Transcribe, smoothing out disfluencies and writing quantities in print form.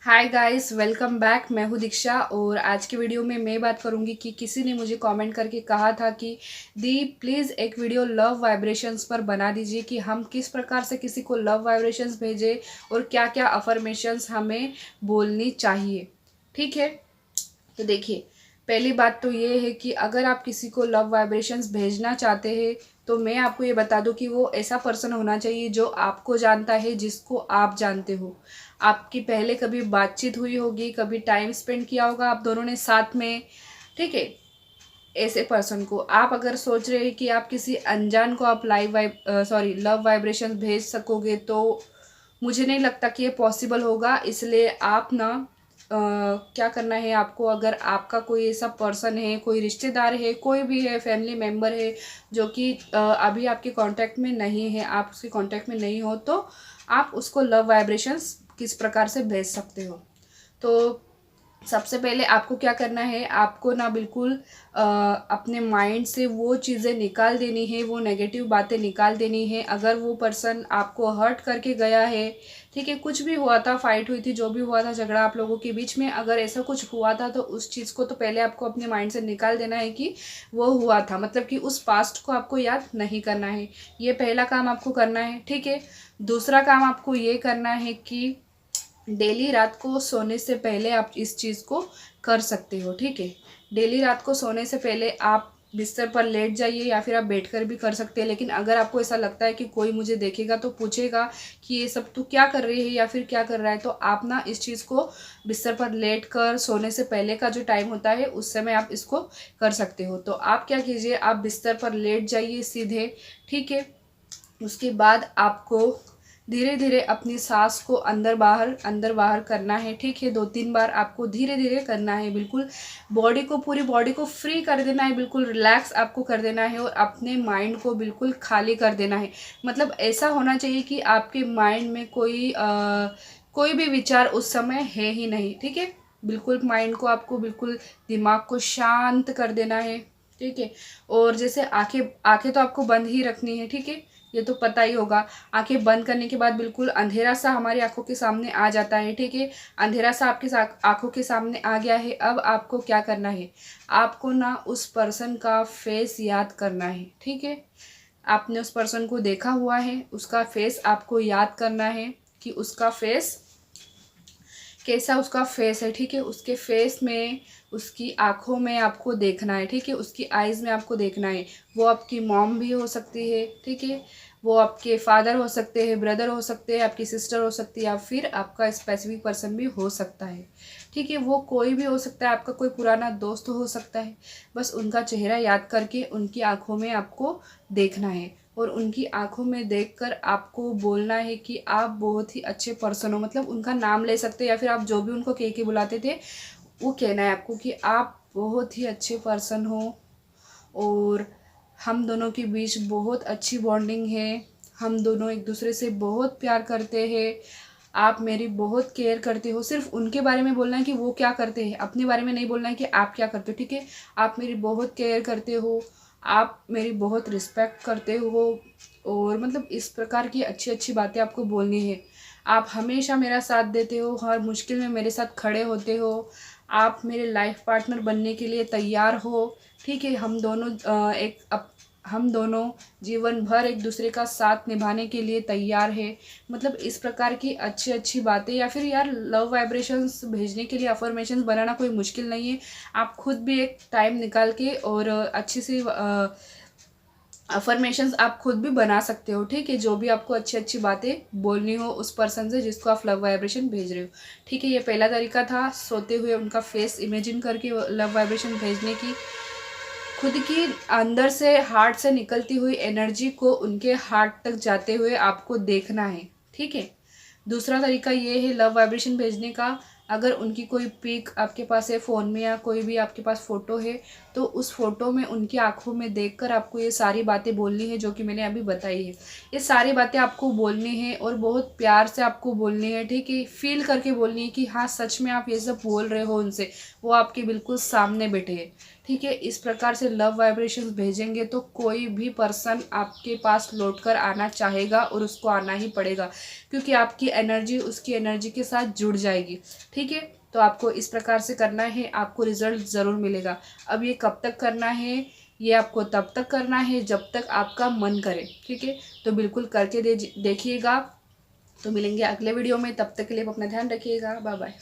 Hi guys, welcome back. मैं हूँ दीक्षा और आज की वीडियो में मैं बात करूँगी कि किसी ने मुझे कमेंट करके कहा था कि दी प्लीज़ एक वीडियो लव वाइब्रेशंस पर बना दीजिए कि हम किस प्रकार से किसी को लव वाइब्रेशंस भेजें और क्या क्या अफर्मेशंस हमें बोलनी चाहिए। ठीक है, तो देखिए, पहली बात तो ये है कि अगर आप किसी को लव वाइब्रेशंस भेजना चाहते हैं तो मैं आपको ये बता दूं कि वो ऐसा पर्सन होना चाहिए जो आपको जानता है, जिसको आप जानते हो। आपकी पहले कभी बातचीत हुई होगी, कभी टाइम स्पेंड किया होगा आप दोनों ने साथ में। ठीक है, ऐसे पर्सन को आप अगर सोच रहे हैं कि आप किसी अनजान को आप लव वाइब्रेशन भेज सकोगे, तो मुझे नहीं लगता कि ये पॉसिबल होगा। इसलिए आप ना क्या करना है आपको, अगर आपका कोई ऐसा पर्सन है, कोई रिश्तेदार है, कोई भी है, फैमिली मेम्बर है जो कि अभी आपके कांटेक्ट में नहीं है, आप उसके कांटेक्ट में नहीं हो, तो आप उसको लव वाइब्रेशंस किस प्रकार से भेज सकते हो। तो सबसे पहले आपको क्या करना है, आपको ना बिल्कुल अपने माइंड से वो चीज़ें निकाल देनी है, वो नेगेटिव बातें निकाल देनी है। अगर वो पर्सन आपको हर्ट करके गया है, ठीक है, कुछ भी हुआ था, फाइट हुई थी, जो भी हुआ था, झगड़ा आप लोगों के बीच में, अगर ऐसा कुछ हुआ था तो उस चीज़ को तो पहले आपको अपने माइंड से निकाल देना है कि वो हुआ था, मतलब कि उस पास्ट को आपको याद नहीं करना है। ये पहला काम आपको करना है। ठीक है, दूसरा काम आपको ये करना है कि डेली रात को सोने से पहले आप इस चीज़ को कर सकते हो। ठीक है, डेली रात को सोने से पहले आप बिस्तर पर लेट जाइए या फिर आप बैठकर भी कर सकते हैं। लेकिन अगर आपको ऐसा लगता है कि कोई मुझे देखेगा तो पूछेगा कि ये सब तू क्या कर रही है या फिर क्या कर रहा है, तो आप ना इस चीज़ को बिस्तर पर लेट कर सोने से पहले का जो टाइम होता है उस समय आप इसको कर सकते हो। तो आप क्या कीजिए, आप बिस्तर पर लेट जाइए सीधे। ठीक है, उसके बाद आपको धीरे धीरे अपनी सांस को अंदर बाहर करना है। ठीक है, 2-3 बार आपको धीरे धीरे करना है। बिल्कुल बॉडी को, पूरी बॉडी को फ्री कर देना है, बिल्कुल रिलैक्स आपको कर देना है और अपने माइंड को बिल्कुल खाली कर देना है। मतलब ऐसा होना चाहिए कि आपके माइंड में कोई भी विचार उस समय है ही नहीं। ठीक है, बिल्कुल माइंड को आपको बिल्कुल दिमाग को शांत कर देना है। ठीक है, और जैसे आंखें आंखें तो आपको बंद ही रखनी है। ठीक है, ये तो पता ही होगा। आंखें बंद करने के बाद बिल्कुल अंधेरा सा हमारी आंखों के सामने आ जाता है। ठीक है, अंधेरा सा आपके आंखों के सामने आ गया है। अब आपको क्या करना है, आपको ना उस पर्सन का फेस याद करना है। ठीक है, आपने उस पर्सन को देखा हुआ है, उसका फेस आपको याद करना है कि उसका फेस कैसा उसका फेस है। ठीक है, उसके फेस में, उसकी आंखों में आपको देखना है। ठीक है, उसकी आईज़ में आपको देखना है। वो आपकी मॉम भी हो सकती है। ठीक है, वो आपके फादर हो सकते हैं, ब्रदर हो सकते हैं, आपकी सिस्टर हो सकती है, या फिर आपका स्पेसिफिक पर्सन भी हो सकता है। ठीक है, वो कोई भी हो सकता है, आपका कोई पुराना दोस्त हो सकता है। बस उनका चेहरा याद करके उनकी आंखों में आपको देखना है और उनकी आंखों में देखकर आपको बोलना है कि आप बहुत ही अच्छे पर्सन हो। मतलब उनका नाम ले सकते हैं या फिर आप जो भी उनको कह के बुलाते थे वो कहना है आपको कि आप बहुत ही अच्छे पर्सन हो और हम दोनों के बीच बहुत अच्छी बॉन्डिंग है। हम दोनों एक दूसरे से बहुत प्यार करते हैं। आप मेरी बहुत केयर करते हो। सिर्फ उनके बारे में बोलना है कि वो क्या करते हैं, अपने बारे में नहीं बोलना है कि आप क्या करते हो। ठीक है, आप मेरी बहुत केयर करते हो, आप मेरी बहुत रिस्पेक्ट करते हो, और मतलब इस प्रकार की अच्छी अच्छी बातें आपको बोलनी है। आप हमेशा मेरा साथ देते हो, हर मुश्किल में मेरे साथ खड़े होते हो, आप मेरे लाइफ पार्टनर बनने के लिए तैयार हो। ठीक है, हम दोनों जीवन भर एक दूसरे का साथ निभाने के लिए तैयार है। मतलब इस प्रकार की अच्छी अच्छी बातें, या फिर यार लव वाइब्रेशंस भेजने के लिए अफर्मेशंस बनाना कोई मुश्किल नहीं है। आप खुद भी एक टाइम निकाल के और अच्छी सी अफर्मेशंस आप खुद भी बना सकते हो। ठीक है, जो भी आपको अच्छी अच्छी बातें बोलनी हो उस पर्सन से जिसको आप लव वाइब्रेशन भेज रहे हो। ठीक है, ये पहला तरीका था, सोते हुए उनका फेस इमेजिन करके लव वाइब्रेशन भेजने की। खुद की अंदर से, हार्ट से निकलती हुई एनर्जी को उनके हार्ट तक जाते हुए आपको देखना है। ठीक है, दूसरा तरीका ये है लव वाइब्रेशन भेजने का, अगर उनकी कोई पिक आपके पास है फ़ोन में या कोई भी आपके पास फ़ोटो है, तो उस फ़ोटो में उनकी आंखों में देखकर आपको ये सारी बातें बोलनी है जो कि मैंने अभी बताई है। ये सारी बातें आपको बोलनी है और बहुत प्यार से आपको बोलनी है। ठीक है, फील करके बोलनी है कि हाँ सच में आप ये सब बोल रहे हो उनसे, वो आपके बिल्कुल सामने बैठे हैं। ठीक है, इस प्रकार से लव वाइब्रेशंस भेजेंगे तो कोई भी पर्सन आपके पास लौट कर आना चाहेगा और उसको आना ही पड़ेगा, क्योंकि आपकी एनर्जी उसकी एनर्जी के साथ जुड़ जाएगी। ठीक है। तो आपको इस प्रकार से करना है, आपको रिजल्ट ज़रूर मिलेगा। अब ये कब तक करना है, ये आपको तब तक करना है जब तक आपका मन करे, ठीक है। तो बिल्कुल करके देखिएगा। तो मिलेंगे अगले वीडियो में, तब तक के लिए आप अपना ध्यान रखिएगा। Bye bye.